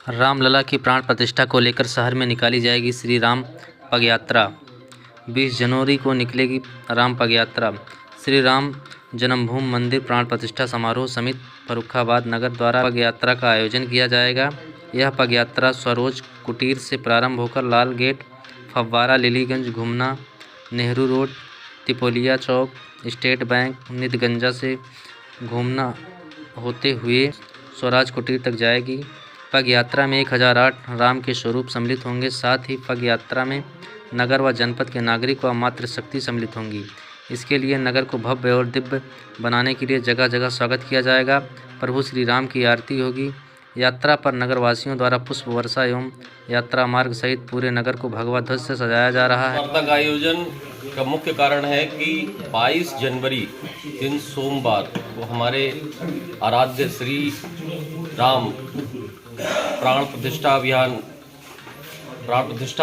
रामलला की प्राण प्रतिष्ठा को लेकर शहर में निकाली जाएगी श्री राम पगयात्रा। 20 जनवरी को निकलेगी राम पगयात्रा। श्री राम जन्मभूमि मंदिर प्राण प्रतिष्ठा समारोह समिति फर्रुखाबाद नगर द्वारा पगयात्रा का आयोजन किया जाएगा। यह पगयात्रा स्वरोज कुटीर से प्रारंभ होकर लाल गेट, फव्वारा, लिलीगंज, घुमना, नेहरू रोड, तिपोलिया चौक, स्टेट बैंक, नितगंजा से घूमना होते हुए स्वराज कुटीर तक जाएगी। पग यात्रा में 1008 राम के स्वरूप सम्मिलित होंगे। साथ ही पग यात्रा में नगर व जनपद के नागरिक व मातृशक्ति सम्मिलित होंगी। इसके लिए नगर को भव्य और दिव्य बनाने के लिए जगह जगह स्वागत किया जाएगा। प्रभु श्री राम की आरती होगी। यात्रा पर नगरवासियों द्वारा पुष्प वर्षा एवं यात्रा मार्ग सहित पूरे नगर को भगवा ध्वज से सजाया जा रहा है। वार्ता का आयोजन का मुख्य कारण है कि 22 जनवरी दिन सोमवार को हमारे आराध्य श्री राम प्राण प्रतिष्ठा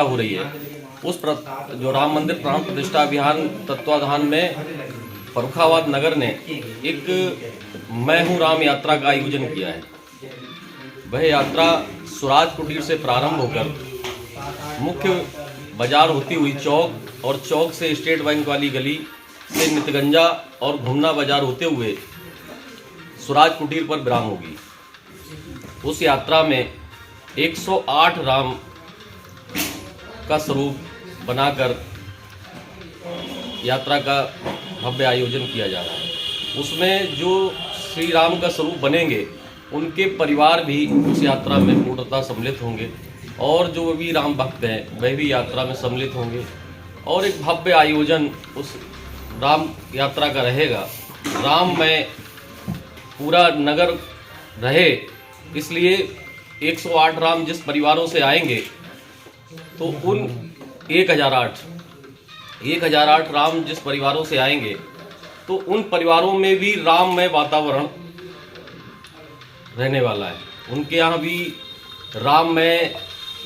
हो रही है। जो राम मंदिर प्राण प्रतिष्ठा अभियान तत्वाधान में फर्रुखाबाद नगर ने एक मैं हूँ राम यात्रा का आयोजन किया है। वह यात्रा स्वराज कुटीर से प्रारंभ होकर मुख्य बाजार होती हुई चौक और चौक से स्टेट बैंक वाली गली से नितगंजा और घुमना बाजार होते हुए स्वराज कुटीर पर विराम होगी। उस यात्रा में 108 राम का स्वरूप बनाकर यात्रा का भव्य आयोजन किया जा रहा है। उसमें जो श्री राम का स्वरूप बनेंगे उनके परिवार भी उस यात्रा में पूर्णतः सम्मिलित होंगे और जो भी राम भक्त हैं वह भी यात्रा में सम्मिलित होंगे और एक भव्य आयोजन उस राम यात्रा का रहेगा। राम में पूरा नगर रहे, इसलिए 108 राम जिस परिवारों से आएंगे तो उन 1008 राम जिस परिवारों से आएंगे तो उन परिवारों में भी राममय वातावरण रहने वाला है। उनके यहाँ भी राममय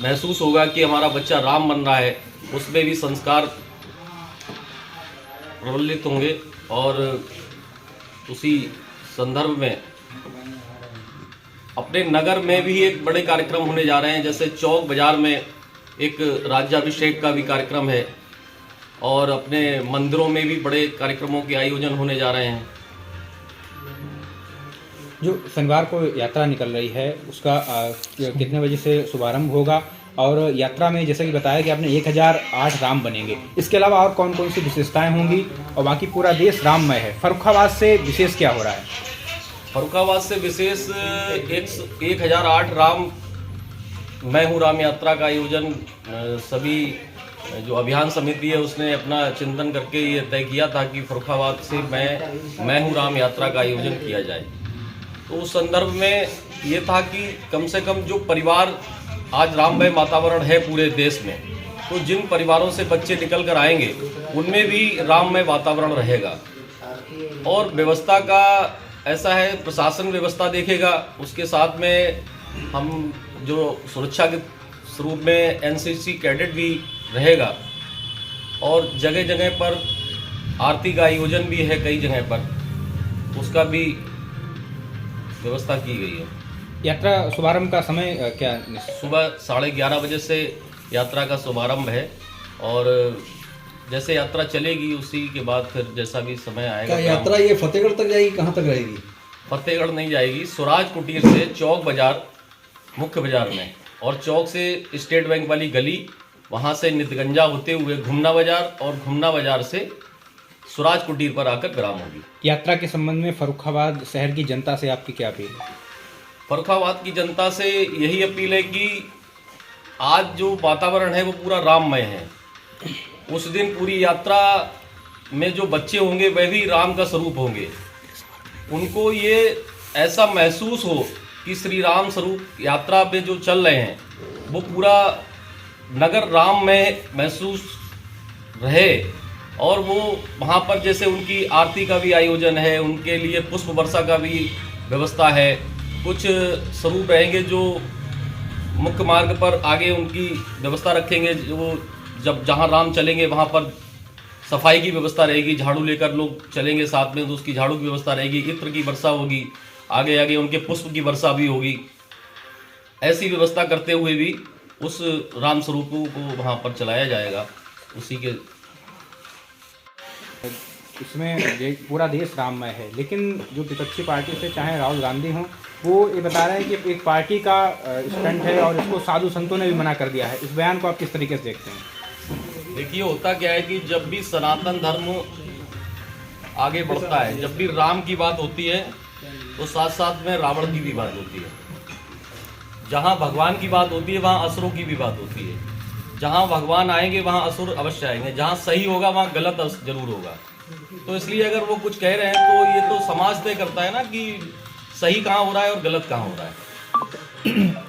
महसूस होगा कि हमारा बच्चा राम बन रहा है। उसमें भी संस्कार प्रज्वलित होंगे और उसी संदर्भ में अपने नगर में भी एक बड़े कार्यक्रम होने जा रहे हैं। जैसे चौक बाजार में एक राज्याभिषेक का भी कार्यक्रम है और अपने मंदिरों में भी बड़े कार्यक्रमों के आयोजन होने जा रहे हैं। जो शनिवार को यात्रा निकल रही है उसका कितने बजे से शुभारंभ होगा और यात्रा में जैसे कि बताया कि आपने 1008 राम बनेंगे, इसके अलावा और कौन कौन सी विशेषताएं होंगी और बाकी पूरा देश राममय है, फर्रुखाबाद से विशेष क्या हो रहा है? फर्रुखाबाद से विशेष 1008 राम मैं हूँ राम यात्रा का आयोजन सभी जो अभियान समिति है उसने अपना चिंतन करके ये तय किया था कि फर्रुखाबाद से मैं हूँ राम यात्रा का आयोजन किया जाए। तो उस संदर्भ में ये था कि कम से कम जो परिवार आज राममय वातावरण है पूरे देश में, तो जिन परिवारों से बच्चे निकल कर आएंगे उनमें भी राममय वातावरण रहेगा। और व्यवस्था का ऐसा है, प्रशासन व्यवस्था देखेगा, उसके साथ में हम जो सुरक्षा के स्वरूप में एनसीसी कैडेट भी रहेगा और जगह जगह पर आरती का आयोजन भी है, कई जगह पर उसका भी व्यवस्था की गई है। यात्रा शुभारंभ का समय क्या? सुबह 11:30 बजे से यात्रा का शुभारंभ है और जैसे यात्रा चलेगी उसी के बाद फिर जैसा भी समय आएगा। यात्रा ये फतेहगढ़ तक जाएगी, कहाँ तक रहेगी? फतेहगढ़ नहीं जाएगी, स्वराज कुटीर से चौक बाजार मुख्य बाजार में और चौक से स्टेट बैंक वाली गली, वहाँ से नितगंजा होते हुए घुमना बाजार और घुमना बाजार से स्वराज कुटीर पर आकर विराम होगी। यात्रा के संबंध में फर्रुखाबाद शहर की जनता से आपकी क्या अपील है? फर्रुखाबाद की जनता से यही अपील है कि आज जो वातावरण है वो पूरा राममय है। उस दिन पूरी यात्रा में जो बच्चे होंगे वह भी राम का स्वरूप होंगे। उनको ये ऐसा महसूस हो कि श्री राम स्वरूप यात्रा पे जो चल रहे हैं वो पूरा नगर राममय महसूस रहे और वो वहाँ पर जैसे उनकी आरती का भी आयोजन है, उनके लिए पुष्प वर्षा का भी व्यवस्था है। कुछ स्वरूप रहेंगे जो मुख्य मार्ग पर आगे उनकी व्यवस्था रखेंगे, जो जब जहाँ राम चलेंगे वहाँ पर सफाई की व्यवस्था रहेगी, झाड़ू लेकर लोग चलेंगे साथ में तो उसकी झाड़ू की व्यवस्था रहेगी, इत्र की वर्षा होगी, आगे आगे उनके पुष्प की वर्षा भी होगी। ऐसी व्यवस्था करते हुए भी उस राम स्वरूप को वहाँ पर चलाया जाएगा। उसी के इसमें पूरा देश राममय है, लेकिन जो विपक्षी पार्टी से चाहे राहुल गांधी हों, वो ये बता रहे हैं कि एक पार्टी का स्टंट है और इसको साधु संतों ने भी मना कर दिया है। इस बयान को आप किस तरीके से देखते हैं? देखिए, होता क्या है कि जब भी सनातन धर्म आगे बढ़ता है, जब भी राम की बात होती है तो साथ साथ में रावण की भी बात होती है। जहाँ भगवान की बात होती है वहाँ असुरों की भी बात होती है। जहाँ भगवान आएंगे वहाँ असुर अवश्य आएंगे, जहाँ सही होगा वहाँ गलत जरूर होगा। तो इसलिए अगर वो कुछ कह रहे हैं तो ये तो समाज तय करता है ना कि सही कहाँ हो रहा है और गलत कहाँ हो रहा है।